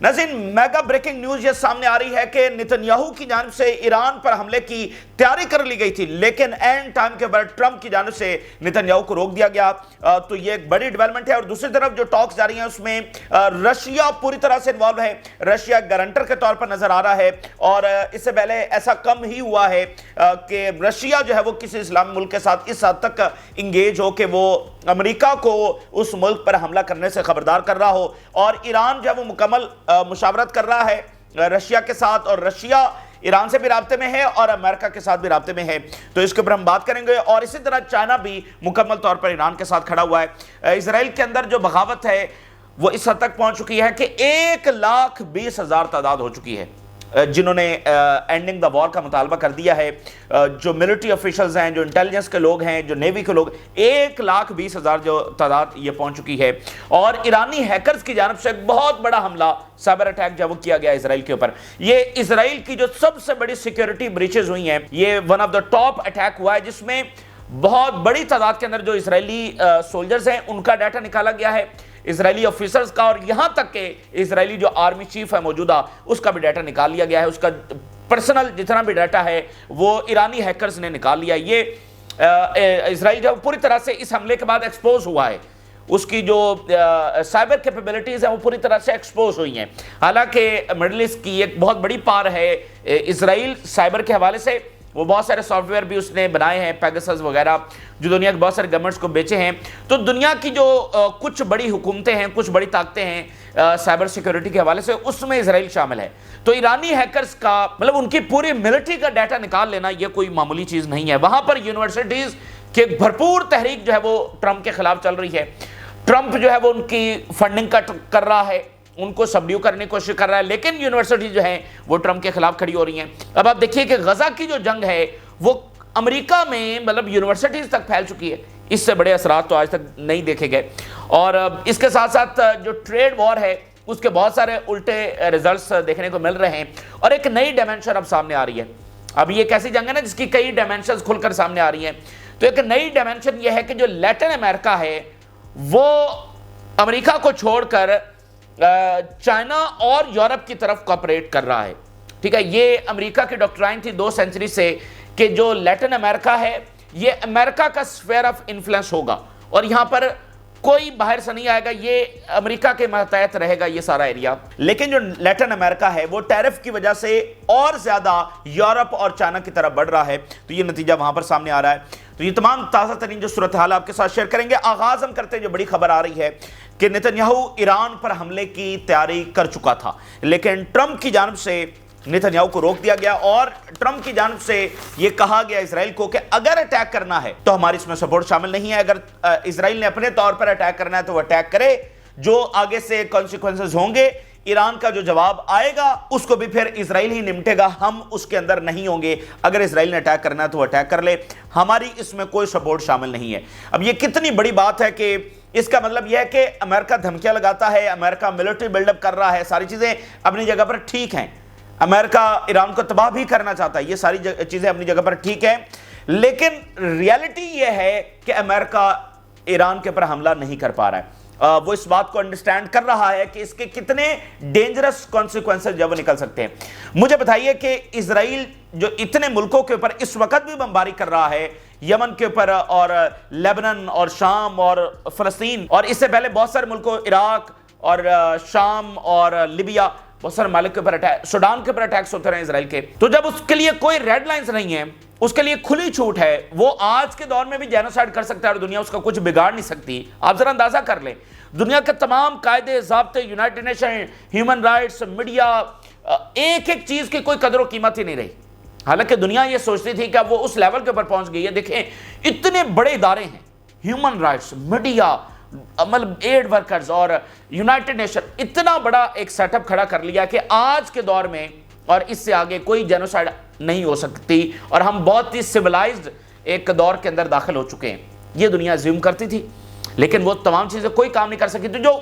नाज़रीन, mega breaking news ये सामने आ रही है कि नेतन्याहू की जानिब से ईरान पर हमले की तैयारी कर ली गई थी, लेकिन एंड टाइम के बाद ट्रंप की जानिब से नेतन्याहू को रोक दिया गया। तो ये एक बड़ी डेवलपमेंट है। और दूसरी तरफ जो टॉक्स जारी हैं उसमें रशिया पूरी तरह से इन्वॉल्व है। रशिया गारंटर के तौर पर नजर आ रहा है और इससे पहले ऐसा कम ही हुआ है कि रशिया जो है वो किसी इस्लामी मुल्क के साथ इस हद तक इंगेज हो कि वो अमेरिका को उस मुल्क पर हमला करने से खबरदार कर रहा हो। और ईरान जो है वो मुकम्मल मुशावरत कर रहा है रशिया के साथ, और रशिया ईरान से भी राब्ते में है और अमेरिका के साथ भी राब्ते में है। तो इसके ऊपर हम बात करेंगे। और इसी तरह चाइना भी मुकम्मल तौर पर ईरान के साथ खड़ा हुआ है। इजराइल के अंदर जो बगावत है वो इस हद तक पहुंच चुकी है कि 1,20,000 तादाद हो चुकी है जिन्होंने एंडिंग द वॉर का मुतालबा कर दिया है। जो मिलिट्री ऑफिशियल्स हैं, जो इंटेलिजेंस के लोग हैं, जो नेवी के लोग, 1,20,000 जो तादाद ये पहुंच चुकी है। और ईरानी हैकर्स की जानब से एक बहुत बड़ा हमला, साइबर अटैक जब वो किया गया इसराइल के ऊपर। ये इसराइल की जो सबसे बड़ी सिक्योरिटी ब्रीचेज हुई हैं, ये one of the top attack हुआ है जिसमें बहुत बड़ी तादाद के अंदर जो इसराइली सोल्जर्स हैं उनका डाटा निकाला गया है, इजरायली ऑफिसर्स का, और यहां तक के इजरायली जो आर्मी चीफ है मौजूदा उसका भी डाटा निकाल लिया गया है। उसका पर्सनल जितना भी डाटा है वो ईरानी हैकर्स ने निकाल लिया। ये इजराइल जब पूरी तरह से इस हमले के बाद एक्सपोज हुआ है, उसकी जो साइबर कैपेबिलिटीज हैं वो पूरी तरह से एक्सपोज हुई हैं। हालांकि मिडिल ईस्ट की एक बहुत बड़ी पार है इजराइल साइबर के हवाले से। वो बहुत सारे सॉफ्टवेयर भी उसने बनाए हैं, पेगासस वगैरह, जो दुनिया के बहुत सारे गवर्नमेंट्स को बेचे हैं। तो दुनिया की जो कुछ बड़ी हुकूमतें हैं, कुछ बड़ी ताकतें हैं साइबर सिक्योरिटी के हवाले से, उसमें इजराइल शामिल है। तो ईरानी हैकर्स का मतलब उनकी पूरी मिलिट्री का डाटा निकाल लेना ये कोई मामूली चीज़ नहीं है। वहाँ पर यूनिवर्सिटीज़ की भरपूर तहरीक जो है वो ट्रंप के खिलाफ चल रही है। ट्रंप जो है वो उनकी फंडिंग कर रहा है, उनको सबड्यू करने की कोशिश कर रहा है, लेकिन यूनिवर्सिटी जो है वो ट्रंप के खिलाफ खड़ी हो रही हैं। अब आप देखिए कि गजा की जो जंग है वो अमेरिका में मतलब यूनिवर्सिटीज तक फैल चुकी है। इससे बड़े असरात तो आज तक नहीं देखे गए। और इसके साथ साथ जो ट्रेड वॉर है उसके बहुत सारे उल्टे रिजल्ट्स देखने को मिल रहे हैं और एक नई डायमेंशन अब सामने आ रही है। अब ये कैसी जंग है ना जिसकी कई डायमेंशंस खुलकर सामने आ रही हैं। तो एक नई डायमेंशन ये है कि जो लैटिन अमेरिका है वो अमेरिका को छोड़कर चाइना और यूरोप की तरफ कॉपरेट कर रहा है। ठीक है, ये अमेरिका की डॉक्ट्राइन थी 2 सेंचुरी से कि जो लैटिन अमेरिका है ये अमेरिका का स्फीयर ऑफ इन्फ्लुएंस होगा और यहां पर कोई बाहर से नहीं आएगा, ये अमेरिका के मातहत रहेगा ये सारा एरिया। लेकिन जो लैटिन अमेरिका है वो टैरिफ की वजह से और ज्यादा यूरोप और चाइना की तरफ बढ़ रहा है। तो ये नतीजा वहां पर सामने आ रहा है। तो ये तमाम ताज़ा तरीन जो सूरत हाल आपके साथ शेयर करेंगे। आगाज हम करते हैं, जो बड़ी खबर आ रही है कि नेतन्याहू ईरान पर हमले की तैयारी कर चुका था, लेकिन ट्रंप की जानिब से नेतन्याहू को रोक दिया गया और ट्रंप की जानिब से यह कहा गया इसराइल को कि अगर अटैक करना है तो हमारी इसमें सपोर्ट शामिल नहीं है। अगर इसराइल ने अपने तौर पर अटैक करना है तो वह अटैक करे, जो आगे से कॉन्सिक्वेंसेस होंगे, ईरान का जो जवाब आएगा उसको भी फिर इसराइल ही निपटेगा, हम उसके अंदर नहीं होंगे। अगर इसराइल ने अटैक करना है तो अटैक कर ले, हमारी इसमें कोई सपोर्ट शामिल नहीं है। अब ये कितनी बड़ी बात है कि इसका मतलब यह है कि अमेरिका धमकियां लगाता है, अमेरिका मिलिट्री बिल्डअप कर रहा है, सारी चीजें अपनी जगह पर ठीक हैं। अमेरिका ईरान को तबाह भी करना चाहता है, ये सारी चीजें अपनी जगह पर ठीक है, लेकिन रियलिटी यह है कि अमेरिका ईरान के ऊपर हमला नहीं कर पा रहा है। वो इस बात को अंडरस्टैंड कर रहा है कि इसके कितने डेंजरस कॉन्सिक्वेंसेस जब निकल सकते हैं। मुझे बताइए कि इजराइल जो इतने मुल्कों के ऊपर इस वक्त भी बमबारी कर रहा है, यमन के ऊपर और लेबनान और शाम और फलस्तीन, और इससे पहले बहुत सारे मुल्कों इराक और शाम और लिबिया, बहुत सारे मालिक के ऊपर अटैक, सूडान के ऊपर अटैक्स होते रहे इसराइल के। तो जब उसके लिए कोई रेड लाइंस नहीं है, उसके लिए खुली छूट है, वो आज के दौर में भी जेनोसाइड कर सकता है और दुनिया उसका कुछ बिगाड़ नहीं सकती। आप जरा अंदाजा कर लें, दुनिया के तमाम कायदे ज़ाब्ते, united nation, human rights, media, एक एक चीज की कोई कदर कीमत ही नहीं रही। हालांकि दुनिया ये सोचती थी कि अब वो उस लेवल के ऊपर पहुंच गई है। देखें, इतने बड़े इदारे हैं, ह्यूमन राइट्स, मीडिया, मतलब एड वर्कर्स और यूनाइटेड नेशन, इतना बड़ा एक सेटअप खड़ा कर लिया कि आज के दौर में और इससे आगे कोई जेनोसाइड नहीं हो सकती और हम बहुत ही सिविलाइज्ड एक दौर के अंदर दाखिल हो चुके हैं। ये दुनिया ज्यूम करती थी, लेकिन वो तमाम चीजें कोई काम नहीं कर सकी। तो जो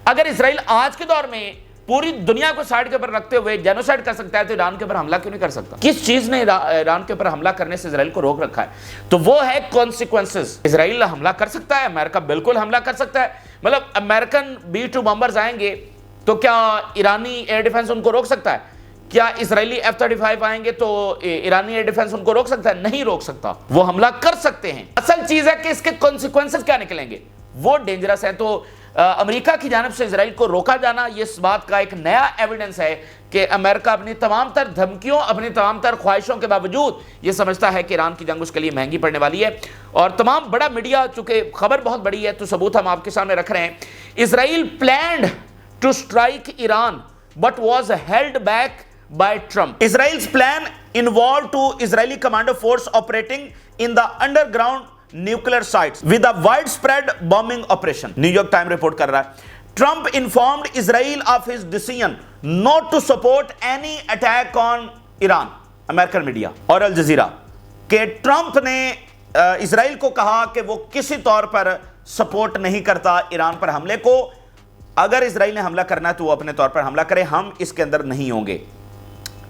अगर इसराइल आज के दौर में पूरी दुनिया को साइड के ऊपर रखते हुए जेनोसाइड कर सकता है तो ईरान के ऊपर हमला क्यों नहीं कर सकता? किस चीज ने ईरान के ऊपर हमला करने से इसराइल को रोक रखा है? तो वो है कॉन्सिक्वेंसेस। इसराइल हमला कर सकता है, अमेरिका बिल्कुल हमला कर सकता है। मतलब अमेरिकन B-2 बॉम्बर्स आएंगे تو کیا ایرانی ایئر ڈیفنس ان کو روک سکتا ہے؟ کیا اسرائیلی F-35 آئیں گے تو ایرانی ایئر ڈیفنس ان کو روک سکتا ہے؟ نہیں روک سکتا، وہ حملہ کر سکتے ہیں۔ اصل چیز ہے کہ اس کے کانسیکوینسز کیا نکلیں گے، وہ ڈینجرس ہیں۔ تو امریکہ کی جانب سے اسرائیل کو روکا جانا یہ اس بات کا ایک نیا ایویڈنس ہے کہ امریکہ اپنی تمام تر دھمکیوں، اپنی تمام تر خواہشوں کے باوجود یہ سمجھتا ہے کہ ایران کی جنگ اس کے لیے مہنگی پڑنے والی ہے۔ اور تمام بڑا میڈیا، چونکہ خبر بہت بڑی ہے تو ثبوت ہم آپ کے سامنے رکھ رہے ہیں۔ اسرائیل planned to strike Iran but was held back by Trump. Israel's plan involved two Israeli commando force operating in the underground nuclear sites with a widespread bombing operation. New York Times report کر رہا ہے. Trump informed Israel of his decision not to support any attack on Iran. American media اور Al Jazeera کہ Trump نے اسرائیل کو کہا کہ وہ کسی طور پر سپورٹ نہیں کرتا ایران پر حملے کو، اگر اسرائیل نے حملہ کرنا ہے تو وہ اپنے طور پر حملہ کرے، ہم اس کے اندر نہیں ہوں گے۔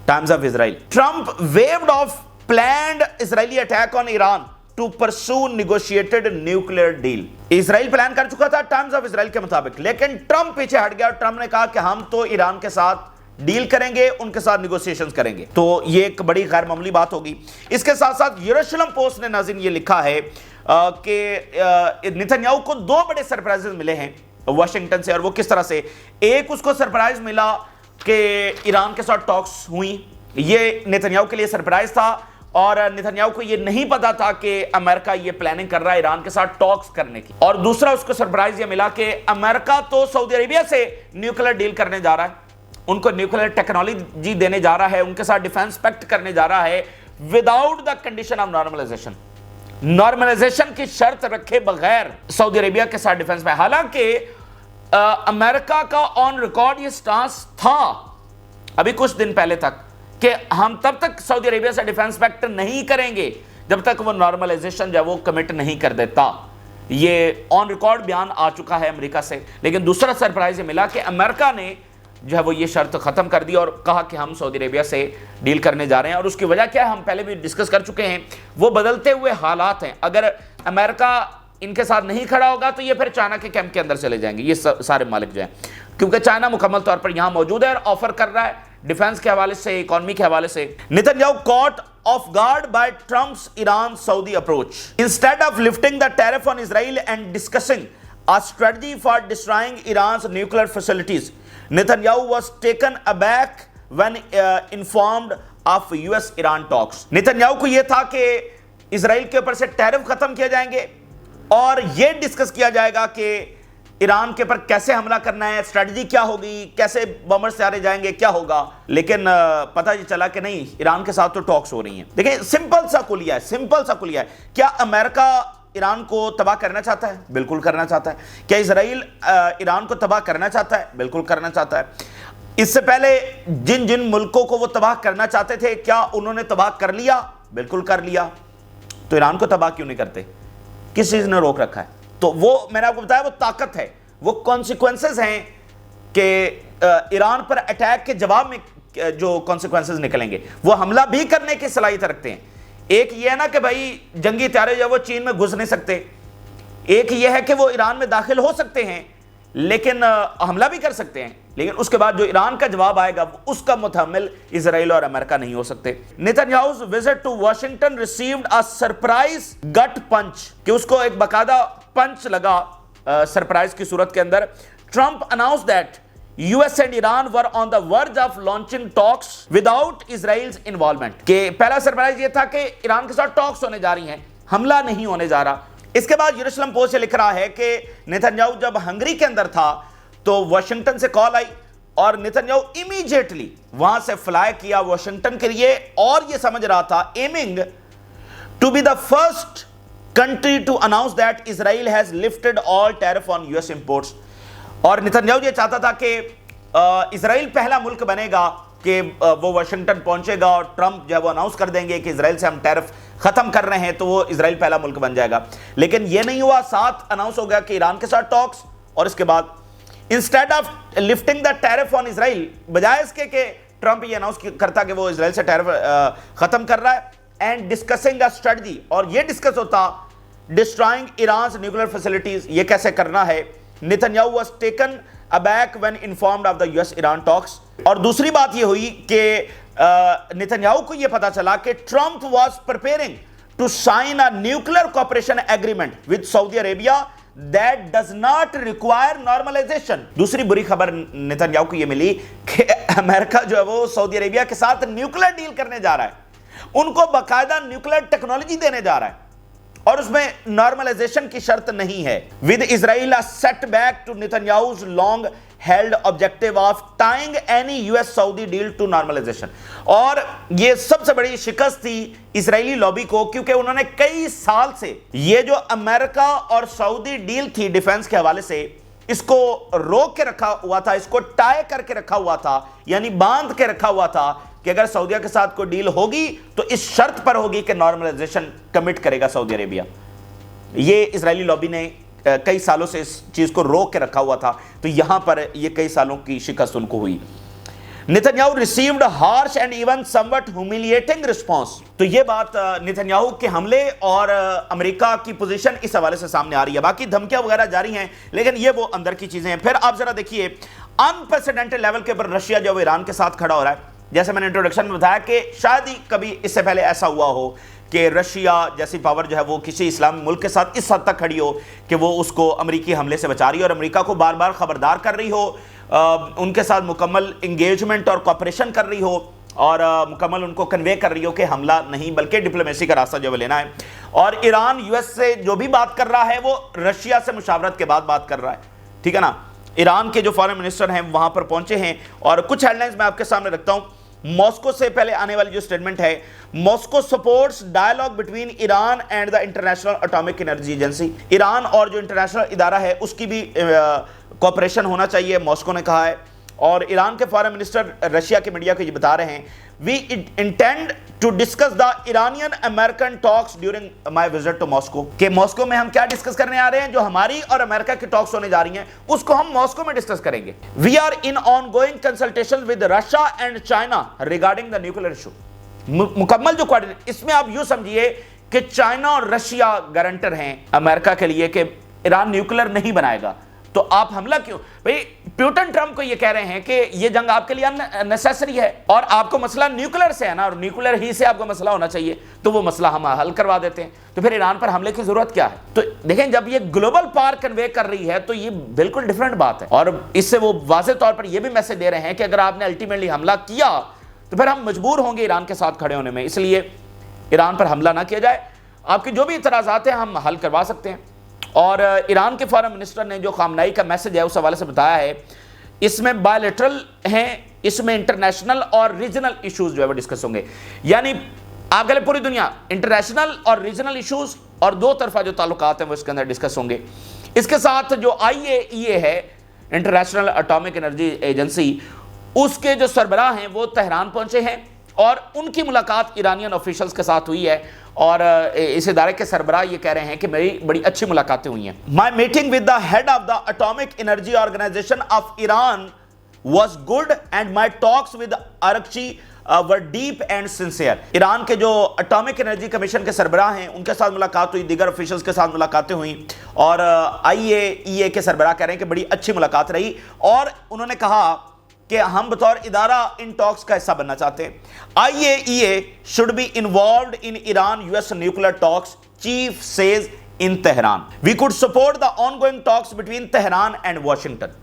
Times of Israel. Trump waved off planned Israeli attack on Iran to pursue negotiated nuclear deal. Israel plan کر چکا تھا ٹائمز آف اسرائیل کے مطابق، لیکن ٹرمپ پیچھے ہٹ گیا اور ٹرمپ نے کہا کہ ہم تو ایران کے ساتھ ڈیل کریں گے، ان کے ساتھ نیگوسیشنز کریں گے۔ تو یہ ایک بڑی غیر معمولی بات ہوگی۔ اس کے ساتھ ساتھ یروشلم پوسٹ نے ناظرین یہ لکھا ہے کہ نتنیاہو کو دو بڑے سرپرائزز ملے ہیں واشنگٹن سے، اور وہ کس طرح سے؟ ایک اس کو سرپرائز ملا کہ ایران کے ساتھ ٹاکس ہوئیں، یہ نتنیاہو کے لیے سرپرائز تھا، اور نتنیاہو کو یہ نہیں پتا تھا کہ امریکہ یہ پلاننگ کر رہا ہے ایران کے ساتھ ٹاکس کرنے کی۔ اور دوسرا اس کو سرپرائز یہ ملا کہ امریکہ تو سعودی عربیہ سے نیوکلیر ڈیل کرنے جا رہا ہے، ان کو نیوکلیر ٹیکنالوجی دینے جا رہا ہے، ان کے ساتھ ڈیفنس پیکٹ کرنے جا رہا ہے without the condition of normalization, normalization کی شرط رکھے بغیر سعودی عربیہ کے ساتھ ڈیفنس پہ۔ حالانکہ امریکہ کا آن ریکارڈ یہ سٹانس تھا ابھی کچھ دن پہلے تک کہ ہم تب تک سعودی عربیہ سے ڈیفنس پیکٹ نہیں کریں گے جب تک وہ نارملائزیشن جو وہ کمٹ نہیں کر دیتا۔ یہ آن ریکارڈ بیان آ چکا ہے امریکہ سے۔ لیکن دوسرا سرپرائز یہ ملا کہ امریکہ نے جو ہے وہ یہ شرط ختم کر دی اور کہا کہ ہم سعودی عربیہ سے ڈیل کرنے جا رہے ہیں۔ اور اس کی وجہ کیا ہے ہم پہلے بھی ڈسکس کر چکے ہیں، وہ بدلتے ہوئے حالات ہیں۔ اگر امریکہ ان کے ساتھ نہیں کھڑا ہوگا تو یہ پھر چائنا کے کیمپ کے اندر چلے جائیں گے یہ سارے مالک جو ہیں، کیونکہ چائنا مکمل طور پر یہاں موجود ہے اور آفر کر رہا ہے ڈیفنس کے حوالے سے، اکانومی کے حوالے سے۔ Netanyahu caught off guard by Trump's Iran-Saudi approach. Instead of lifting the tariff on Israel and discussing a strategy for destroying Iran's nuclear facilities, Netanyahu was taken aback when informed of US-Iran talks. Netanyahu کو یہ تھا کہ اسرائیل کے اوپر سے tariff ختم کیے جائیں گے اور یہ ڈسکس کیا جائے گا کہ ایران کے پر کیسے حملہ کرنا ہے، اسٹریٹجی کیا ہوگی، کیسے بمبر سیارے جائیں گے، کیا ہوگا۔ لیکن پتہ یہ چلا کہ نہیں، ایران کے ساتھ تو ٹاکس ہو رہی ہیں۔ دیکھیں سمپل سا کلیہ ہے، کیا امریکہ ایران کو تباہ کرنا چاہتا ہے؟ بالکل کرنا چاہتا ہے۔ کیا اسرائیل ایران کو تباہ کرنا چاہتا ہے؟ بالکل کرنا چاہتا ہے۔ اس سے پہلے جن جن ملکوں کو وہ تباہ کرنا چاہتے تھے کیا انہوں نے تباہ کر لیا؟ بالکل کر لیا۔ تو ایران کو تباہ کیوں نہیں کرتے؟ کس چیز نے روک رکھا ہے؟ تو وہ میں نے آپ کو بتایا وہ طاقت ہے، وہ کانسیکوینسز ہیں کہ ایران پر اٹیک کے جواب میں جو کانسیکوینسز نکلیں گے وہ حملہ بھی کرنے کی صلاحیت رکھتے ہیں۔ ایک یہ ہے نا کہ بھائی جنگی طیارے جو وہ چین میں گھس نہیں سکتے، ایک یہ ہے کہ وہ ایران میں داخل ہو سکتے ہیں لیکن حملہ بھی کر سکتے ہیں، لیکن اس کے بعد جو ایران کا جواب آئے گا اس کا متحمل اسرائیل اور امریکہ نہیں ہو سکتے۔ نیتنیاہو's visit to Washington received a surprise gut punch کہ اس کو ایک باقاعدہ پنچ لگا سرپرائز کی صورت کے اندر۔ Trump announced that US and Iran were on the verge of launching talks without Israel's involvement کہ پہلا سرپرائز یہ تھا کہ ایران کے ساتھ ٹاکس ہونے جا رہی ہیں، حملہ نہیں ہونے جا رہا۔ اس کے بعد یروشلم پوسٹ لکھ رہا ہے کہ نتنیاہو جب ہنگری کے اندر تھا تو واشنگٹن سے کال آئی اور نتنیاہو امیجیٹلی وہاں سے فلائی کیا واشنگٹن کے لیے، اور یہ سمجھ رہا تھا aiming to be the first country to announce that Israel has lifted all tariff on US imports۔ اور نتنیاہو یہ چاہتا تھا کہ اسرائیل پہلا ملک بنے گا کہ وہ واشنگٹن پہنچے گا اور ٹرمپ جو ہے وہ اناؤنس کر دیں گے کہ اسرائیل سے ہم ٹیرف ختم کر رہے ہیں تو وہ اسرائیل پہلا ملک بن جائے گا۔ لیکن یہ نہیں ہوا، ساتھ اناؤنس ہو گیا کہ ایران کے ساتھ ٹاکس، اور اس کے بعد instead of lifting the tariff on Israel, بجائے اس کے کہ ٹرمپ یہ اناؤنس کرتا کہ وہ اسرائیل سے ٹیرف ختم کر رہا ہے، اینڈ ڈسکسنگ اے اسٹریٹجی، اور یہ ڈسکس ہوتا ڈسٹرائنگ ایرانز نیوکلیر فیسلٹیز، یہ کیسے کرنا ہے، Netanyahu was taken aback when informed of the US Iran talks. और दूसरी बात ये हुई कि नेतन्याहू को ये पता चला कि Trump was preparing to sign a nuclear cooperation agreement with Saudi Arabia that does not require normalization। दूसरी बुरी खबर नेतन्याहू को यह मिली कि अमेरिका जो है वो सऊदी अरेबिया के साथ न्यूक्लियर डील करने जा रहा है, उनको बाकायदा न्यूक्लियर टेक्नोलॉजी देने जा रहा है और उसमें नॉर्मलाइजेशन की शर्त नहीं है। With Israel a setback to Netanyahu's long held objective of tying any US Saudi deal to normalization. और ये सबसे बड़ी शिकस्त थी इजरायली लॉबी को, क्योंकि उन्होंने कई साल से ये जो अमेरिका और सऊदी डील थी डिफेंस के हवाले से, इसको रोक के रखा हुआ था, इसको टाई करके रखा हुआ था, यानी बांध के रखा हुआ था कि अगर सऊदीया के साथ कोई डील होगी तो इस शर्त पर होगी कि नॉर्मलाइजेशन कमिट करेगा सऊदी अरेबिया। ये इजरायली लॉबी ने कई सालों से इस चीज को रोक के रखा हुआ था, तो यहां पर ये कई सालों की शिकस्त उनको हुई। Netanyahu received harsh and even somewhat humiliating response. तो ये बात नेतन्याहू के हमले और अमेरिका की पोजीशन इस हवाले से सामने आ रही है। बाकी धमकियां वगैरह जारी हैं, लेकिन ये वो अंदर की चीजें हैं। फिर आप जरा देखिए, अनप्रेसिडेंटेड लेवल के ऊपर रशिया जो ईरान के साथ खड़ा हो रहा है। जैसे मैंने इंट्रोडक्शन में बताया कि शायद ही कभी इससे पहले ऐसा हुआ हो कि रशिया जैसी पावर जो है वो किसी इस्लामी मुल्क के साथ इस हद तक खड़ी हो कि वो उसको अमेरिकी हमले से बचा रही हो और अमेरिका को बार बार खबरदार कर रही हो, उनके साथ मुकम्मल इंगेजमेंट और कॉपरेशन कर रही हो और मुकम्मल उनको कन्वे कर रही हो कि हमला नहीं बल्कि डिप्लोमेसी का रास्ता जो है लेना है। और ईरान यूएस से जो भी बात कर रहा है वो रशिया से मुशावरत के बाद बात कर रहा है, ठीक है ना। ईरान के जो फॉरेन मिनिस्टर हैं वहां पर पहुंचे हैं और कुछ हेडलाइंस मैं आपके सामने रखता हूं। मॉस्को से पहले आने वाली जो स्टेटमेंट है, Moscow supports dialogue between Iran and the International Atomic Energy Agency. Iran और जो इंटरनेशनल इदारा है उसकी भी कोऑपरेशन होना चाहिए, मॉस्को ने कहा है। और ईरान के फॉरेन मिनिस्टर रशिया के मीडिया को ये बता रहे हैं, we intend to discuss the Iranian American talks during my visit to Moscow. कि मॉस्को में हम क्या डिस्कस करने आ रहे हैं, जो हमारी और अमेरिका की टॉक्स होने जा रही हैं उसको हम मॉस्को में डिस्कस करेंगे। We are in ongoing consultation with Russia and China regarding the nuclear issue. मुकम्मल जो कोऑर्डिनेट, इसमें आप यूं समझिए कि चाइना और रशिया गारंटर हैं अमेरिका के लिए कि ईरान न्यूक्लियर नहीं बनाएगा, तो आप हमला क्यों? भाई प्यूटन ट्रंप को ये कह रहे हैं कि ये जंग आपके लिए अननेसेसरी है और आपको मसला न्यूक्लियर से है ना, और न्यूक्लियर ही से आपको मसला होना चाहिए, तो वो मसला हम हल करवा देते हैं, तो फिर ईरान पर हमले की जरूरत क्या है? तो देखें, जब ये ग्लोबल पावर कन्वे कर रही है तो ये बिल्कुल डिफरेंट बात है। और इससे वो वाज़ेह तौर पर यह भी मैसेज दे रहे हैं कि अगर आपने अल्टीमेटली हमला किया तो फिर हम मजबूर होंगे ईरान के साथ खड़े होने में, इसलिए ईरान पर हमला ना किया जाए। आपके जो भी इतराज़ात हैं हम हल करवा सकते हैं। और ईरान के फॉरेन मिनिस्टर ने जो खामनाई का मैसेज है उस हवाले से बताया है, इसमें बायलैटरल हैं, इसमें इंटरनेशनल और रीजनल इश्यूज जो है वो डिस्कस होंगे। यानी आप कह लें पूरी दुनिया, इंटरनेशनल और रीजनल इश्यूज और दो तरफा जो ताल्लुकात हैं वो इसके अंदर डिस्कस होंगे। इसके साथ जो IAEA है, इंटरनेशनल एटॉमिक एनर्जी एजेंसी, उसके जो सरबराह हैं वो तेहरान पहुंचे हैं और उनकी मुलाकात ईरानियन ऑफिशियल्स के साथ हुई है और इस इदारे के सरबराह ये कह रहे हैं कि मेरी बड़ी अच्छी मुलाकातें हुई हैं। My meeting with the head of the Atomic Energy Organization of Iran was good and my talks with Arakchi were deep and sincere। Iran के जो एटॉमिक एनर्जी कमीशन के सरबराह हैं उनके साथ मुलाकात हुई, दीगर ऑफिशियल्स के साथ मुलाकातें हुई और IAEA के सरबराह कह रहे हैं कि बड़ी अच्छी मुलाकात रही और उन्होंने कहा कि हम बतौर इदारा इन टॉक्स का हिस्सा बनना चाहते हैं। IAEA should be involved in Iran-US nuclear talks, chief says in Tehran। We could support the ongoing talks between Tehran and Washington।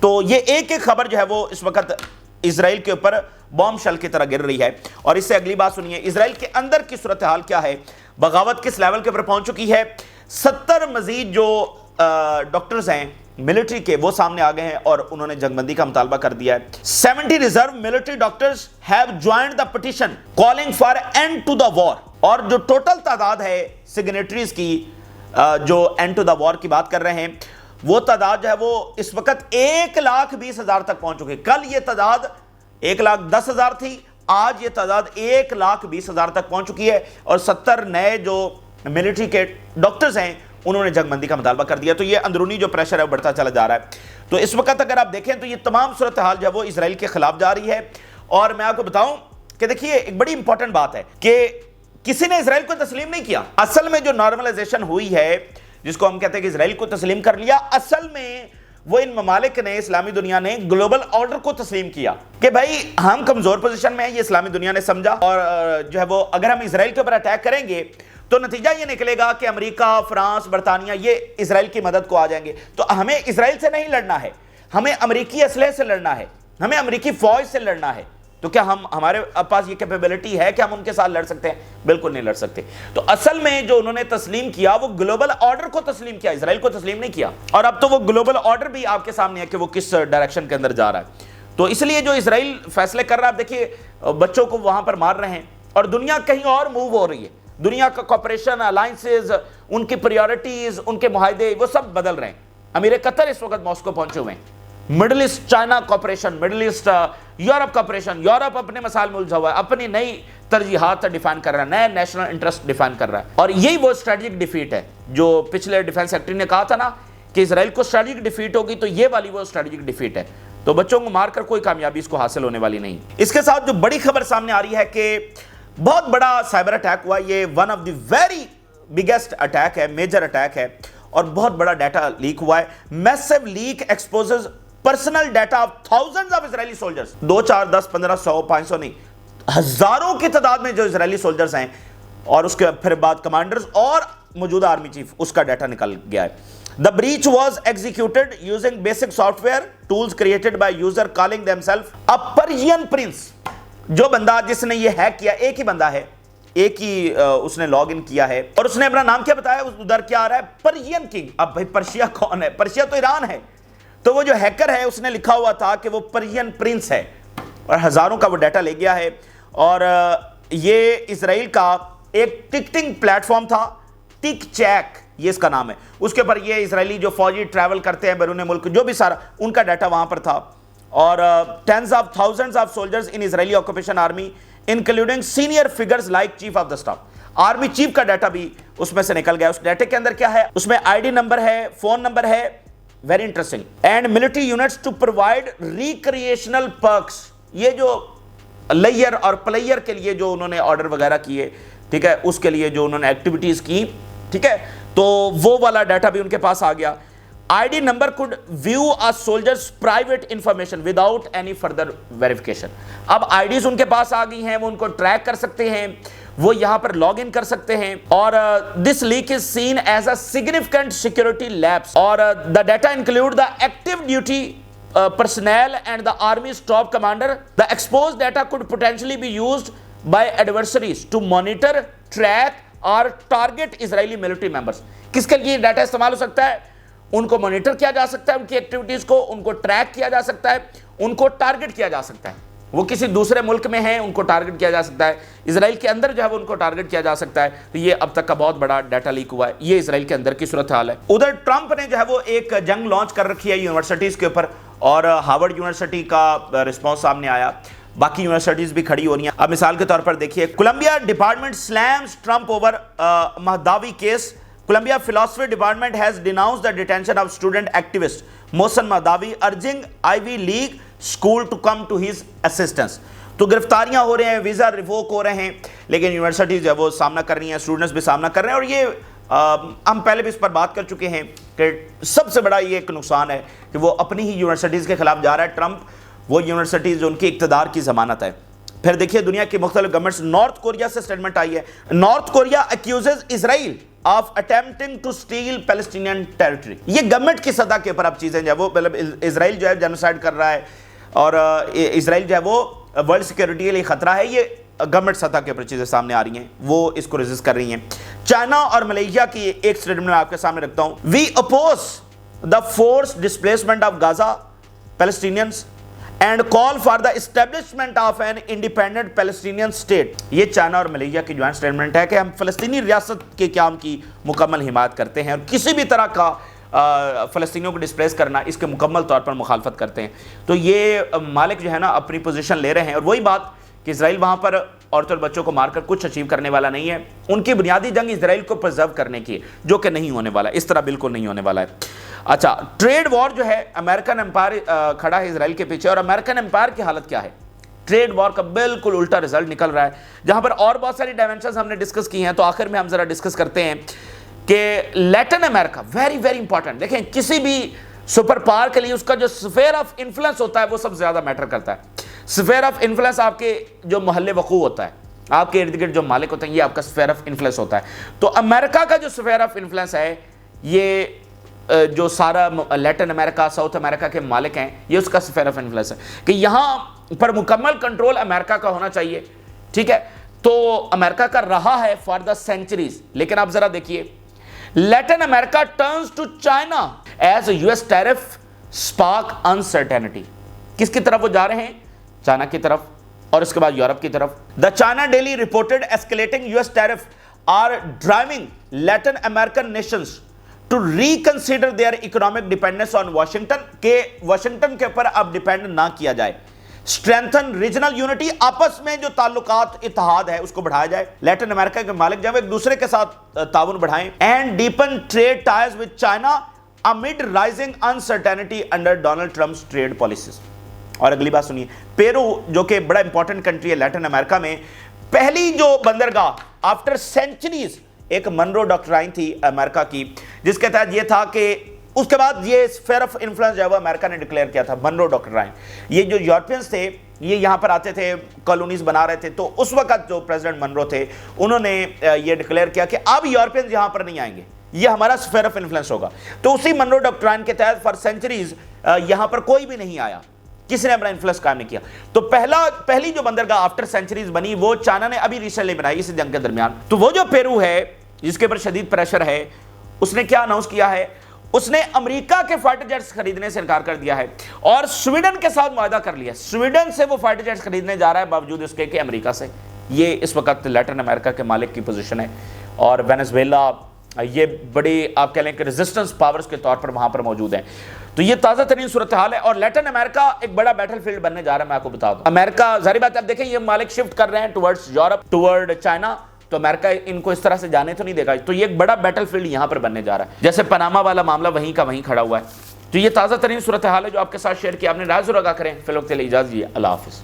तो ये एक एक खबर जो है वो इस वक्त इजराइल के ऊपर बॉम्ब शेल की तरह गिर रही है। और इससे अगली बात सुनिए, इजराइल के अंदर की सूरत हाल क्या है, बगावत किस लेवल के ऊपर पहुंच चुकी है। 70 मजीद जो डॉक्टर्स हैं मिलिट्री के वो सामने आ गए हैं और उन्होंने जंगबंदी का मुतालबा कर दिया है। 70 reserve military doctors have joined the petition calling for end to the war. और जो टोटल तादाद है सिग्नेटरीज की जो एंड टू द वॉर की बात कर रहे हैं, वो तादाद जो है वो इस वक्त 1,20,000 तक पहुंच चुकी है। कल ये तादाद 1,10,000 थी, आज ये तादाद 1,20,000 तक पहुंच चुकी है और 70 नए जो मिलिट्री के डॉक्टर्स हैं उन्होंने जंगबंदी का मुतालबा कर दिया। तो ये अंदरूनी जो प्रेशर है बढ़ता चला जा रहा है। तो इस वक्त अगर आप देखें तो ये तमाम सूरत हाल जो है वो इजराइल के खिलाफ जा रही है। और मैं आपको बताऊं कि देखिए एक बड़ी इंपॉर्टेंट बात है कि किसी ने इजराइल को तस्लीम नहीं किया। असल में जो नॉर्मलाइजेशन हुई है जिसको हम कहते हैं कि इसराइल को तस्लीम कर लिया, असल में वो इन ममालिक ने, इस्लामी दुनिया ने ग्लोबल ऑर्डर को तस्लीम किया कि भाई हम कमजोर पोजीशन में हैं, ये इस्लामी दुनिया ने समझा, और जो है वो अगर हम इसराइल के ऊपर अटैक करेंगे तो नतीजा ये निकलेगा कि अमेरिका, फ्रांस, बरतानिया ये इसराइल की मदद को आ जाएंगे। तो हमें इसराइल से नहीं लड़ना है, हमें अमेरिकी असलहे से लड़ना है, हमें अमेरिकी फौज से लड़ना है। तो क्या हमारे पास ये कैपेबिलिटी है कि हम उनके साथ लड़ सकते हैं? बिल्कुल नहीं लड़ सकते। तो असल में जो उन्होंने तस्लीम किया वो ग्लोबल ऑर्डर को तस्लीम किया, इसराइल को तस्लीम नहीं किया। और अब तो वो ग्लोबल ऑर्डर भी आपके सामने है कि वो किस डायरेक्शन के अंदर जा रहा है। तो इसलिए जो इसराइल फैसले कर रहा है, देखिए बच्चों को वहां पर मार रहे हैं और दुनिया कहीं और मूव हो रही है। दुनिया का कॉपरेशन, अलायंसेज, उनकी प्रायोरिटीज, उनके मुआहदे वो सब बदल रहे हैं। अमीर कतर इस वक्त मॉस्को पहुंचे हुए हैं। Middle East China cooperation, Middle East Europe cooperation, Europe अपने मसाइल में उलझा हुआ है, अपनी नई तरजीहात डिफाइन कर रहा है, नए नेशनल इंटरेस्ट डिफाइन कर रहा है। और यही वो स्ट्रेटेजिक डिफीट है जो पिछले डिफेंस सेक्रेटरी ने कहा था ना कि इसराइल को स्ट्रेटेजिक डिफीट होगी, तो ये वाली वो स्ट्रेटेजिक डिफीट है। तो बच्चों को मारकर कोई कामयाबी इसको हासिल होने वाली नहीं। इसके साथ जो बड़ी खबर सामने आ रही है कि बहुत बड़ा साइबर अटैक हुआ, ये one of the very biggest attack है, मेजर अटैक है, और बहुत बड़ा डाटा लीक हुआ है। Massive leak exposes personal data of thousands of Israeli soldiers. 2, 4, 10, 15, 100, 500 नहीं, हजारों की तादाद में जो इजरायली सोल्जर्स हैं, और उसके फिर बाद कमांडर्स और मौजूदा आर्मी चीफ, उसका डाटा निकल गया है। The breach was executed using basic software tools created by user calling themselves a Persian prince. जो बंदा जिसने ये हैक किया, एक ही बंदा है, एक ही उसने लॉग इन किया है, और उसने अपना नाम क्या बताया, उधर क्या आ रहा है, पर्शियन किंग। अब भाई पर्शिया कौन है? पर्शिया तो ईरान है। तो वो जो हैकर है उसने लिखा हुआ था कि वो पर्शियन प्रिंस है, और हजारों का वो डाटा ले गया है। और ये इसराइल का एक टिकटिंग प्लेटफॉर्म था, टिक चैक ये इसका नाम है। उसके ऊपर ये इसराइली जो फौजी ट्रैवल करते हैं बैरून मुल्क, जो भी सारा उनका डाटा वहां पर था। और tens of thousands of soldiers in Israeli occupation army including senior figures like chief of the staff. Army chief का डाटा भी उसमें से निकल गया। उस डाटे के अंदर क्या है? उसमें आईडी नंबर है, फोन नंबर है, very interesting, and military units to provide recreational perks. ये जो लेयर और प्लेयर के लिए जो उन्होंने ऑर्डर वगैरह किए, ठीक है, उसके लिए जो उन्होंने एक्टिविटीज की, ठीक है, तो वो वाला डाटा भी उनके पास आ गया। ID number could view a soldiers private information without any further verification. अब आईडीज उनके पास आ गई हैं, वो उनको ट्रैक कर सकते हैं, वो यहां पर लॉग इन कर सकते हैं। और this leak is seen as a significant security lapse, और the data include the active duty personnel and the army's top commander. The exposed data could potentially be used by adversaries to monitor, track or target Israeli military members. किसके लिए data इस्तेमाल हो सकता है? उनको monitor किया जा सकता है, उनकी एक्टिविटीज को, उनको ट्रैक किया जा सकता है, उनको टारगेट किया जा सकता है। वो किसी दूसरे मुल्क में हैं, उनको टारगेट किया जा सकता है, इसराइल के अंदर जो है वो उनको टारगेट किया जा सकता है। तो ये अब तक का बहुत बड़ा डाटा लीक हुआ है। ये इसराइल के अंदर की सूरत हाल है। उधर ट्रंप ने जो है वो एक जंग लॉन्च कर रखी है यूनिवर्सिटीज के ऊपर, और हार्वर्ड यूनिवर्सिटी का रिस्पॉन्स सामने आया, बाकी यूनिवर्सिटीज भी खड़ी हो रही हैं। अब मिसाल के तौर पर देखिए, Columbia department slams Trump over Mahdavi case. Columbia Philosophy Department has denounced the detention of student activist Mohsen Mahdavi, urging Ivy League school to come to his assistance. तो गिरफ्तारियां हो रहे हैं, वीज़ा रिवोक हो रहे हैं, लेकिन यूनिवर्सिटीज़ जो है वो सामना कर रही हैं, स्टूडेंट्स भी सामना कर रहे हैं। और ये हम पहले भी इस पर बात कर चुके हैं कि सबसे बड़ा ये एक नुकसान है कि वो अपनी ही यूनिवर्सिटीज़ के खिलाफ जा रहा है ट्रंप। वो यूनिवर्सिटीज़ जो उनकी इक़्तिदार की ज़मानत है। फिर देखिए, दुनिया की मुख्तलिफ गवर्नमेंट्स, नॉर्थ कोरिया से स्टेटमेंट आई है। North Korea accuses Israel of attempting to steal Palestinian territory. ये गवर्नमेंट की सतह के ऊपर अब चीज़ें जो है वो, मतलब इसराइल जो है जेनोसाइड कर रहा है, और इसराइल जो है वो वर्ल्ड सिक्योरिटी के लिए खतरा है। ये गवर्नमेंट सतह के ऊपर चीज़ें सामने आ रही हैं, वो इसको रेजिस्ट कर रही हैं। चाइना और मलेशिया की एक स्टेटमेंट मैं आपके सामने रखता हूँ। We oppose the force displacement of Gaza Palestinians and call for the establishment of an independent Palestinian state. ये चाइना और मलेशिया की ज्वाइंट स्टेटमेंट है कि हम फ़लस्तीनी रियासत के क़याम की मुकम्मल हिमायत करते हैं, और किसी भी तरह का फ़लस्तीनियों को डिस्प्लेस करना, इसके मुकम्मल तौर पर मुखालफत करते हैं। तो ये मालिक जो है ना अपनी पोजीशन ले रहे हैं। और वही बात कि इसराइल वहाँ पर औरतों और बच्चों को मारकर कुछ अचीव करने वाला नहीं है। उनकी बुनियादी जंग इसराइल को प्रिजर्व करने की, जो कि नहीं होने वाला, इस तरह बिल्कुल नहीं होने वाला है। अच्छा, ट्रेड वॉर जो है, अमेरिकन एम्पायर खड़ा है इसराइल के पीछे, और अमेरिकन एम्पायर की हालत क्या है? ट्रेड वॉर का बिल्कुल उल्टा रिजल्ट निकल रहा है, जहां पर और बहुत सारी डायमेंशंस हमने डिस्कस की हैं। तो आखिर में हम जरा डिस्कस करते हैं کہ لیٹن امریکہ ویری ویری امپورٹنٹ. دیکھیں کسی بھی سپر پاور کے لیے اس کا جو سفیر آف انفلوئنس ہوتا ہے وہ سب زیادہ میٹر کرتا ہے. سفیر آف انفلوئنس آپ کے جو محل وقوع ہوتا ہے, آپ کے ارد گرد جو مالک ہوتے ہیں, یہ آپ کا سفیر آف انفلوئنس ہوتا ہے. تو امریکہ کا جو سفیر آف انفلوئنس ہے, یہ جو سارا لیٹن امریکہ ساؤتھ امریکہ کے مالک ہیں, یہ اس کا سفیر آف انفلوئنس ہے کہ یہاں پر مکمل کنٹرول امریکہ کا ہونا چاہیے. ٹھیک ہے, تو امریکہ کا رہا ہے فار دا سینچریز. لیکن آپ ذرا دیکھیے, Latin America turns to China as U S tariff spark uncertainty. کس کی طرف وہ جا رہے ہیں؟ چائنا کی طرف, اور اس کے بعد یورپ کی طرف. The China daily reported escalating U S tariff are driving Latin American nations to reconsider their economic dependence on Washington, کہ واشنگٹن کے اوپر اب ڈیپینڈ نہ کیا جائے. اسٹرینتھن ریجنل یونٹی, آپس میں جو تعلقات اتحاد ہے اس کو بڑھایا جائے. لیٹن امریکہ کے مالک جب ایک دوسرے کے ساتھ تعاون بڑھائیں. And deepen trade ties with China amid rising uncertainty under Donald Trump's trade policies. اور اگلی بات سنیے, پیرو جو کہ بڑا امپورٹنٹ کنٹری ہے لیٹن امریکہ میں, پہلی جو بندرگاہ آفٹر سینچریز, ایک منرو ڈاکٹرائن تھی امریکہ کی, جس کے تحت یہ تھا کہ اس کے بعد یہ سفیر آف انفلوئنس جو ہے وہ امریکہ نے ڈکلیئر کیا تھا, منرو ڈاکٹرائن. یہ جو یورپینز تھے یہ یہاں پر آتے تھے, کالونیز بنا رہے تھے, تو اس وقت جو پریزیڈنٹ منرو تھے انہوں نے یہ ڈکلیئر کیا کہ اب یورپینز یہاں پر نہیں آئیں گے, یہ ہمارا سفیر آف انفلوئنس ہوگا. تو اسی منرو ڈاکٹرائن کے تحت فار سینچریز یہاں پر کوئی بھی نہیں آیا, کسی نے اپنا انفلوئنس قائم نہیں کیا. تو پہلی جو بندرگاہ آفٹر سینچریز بنی وہ چائنا نے ابھی ریسنٹلی بنائی اس جنگ کے درمیان. تو وہ جو پیرو ہے جس کے اوپر شدید پریشر ہے, اس نے کیا اناؤنس کیا ہے, اس نے امریکہ کے فائٹر جیٹس خریدنے سے انکار کر دیا ہے اور سویڈن کے ساتھ معاہدہ کر لیا. سویڈن سے وہ فائٹر جیٹس خریدنے جا رہا ہے باوجود اس کے کہ امریکہ سے. یہ اس وقت لیٹن امریکہ کے مالک کی پوزیشن ہے. اور وینزویلا یہ بڑی آپ کہہ لیں کہ ریزسٹنس پاورز کے طور پر وہاں پر موجود ہیں. تو یہ تازہ ترین صورتحال ہے, اور لیٹن امریکہ ایک بڑا بیٹل فیلڈ بننے جا رہا ہے. میں آپ کو بتا دوں, امریکہ ظاہر بات ہے اب دیکھیں یہ مالک شفٹ کر رہے ہیں ٹورڈز یورپ, ٹورڈ چائنا, تو امریکہ ان کو اس طرح سے جانے تو نہیں دے گا. تو یہ ایک بڑا بیٹل فیلڈ یہاں پر بننے جا رہا ہے, جیسے پاناما والا معاملہ وہیں کا وہیں کھڑا ہوا ہے. تو یہ تازہ ترین صورتحال ہے جو آپ کے ساتھ شیئر کیا. آپ نے رائے ضرور آگاہ کریں. فی الوقت کے لیے اجازت دیجیے, اللہ حافظ.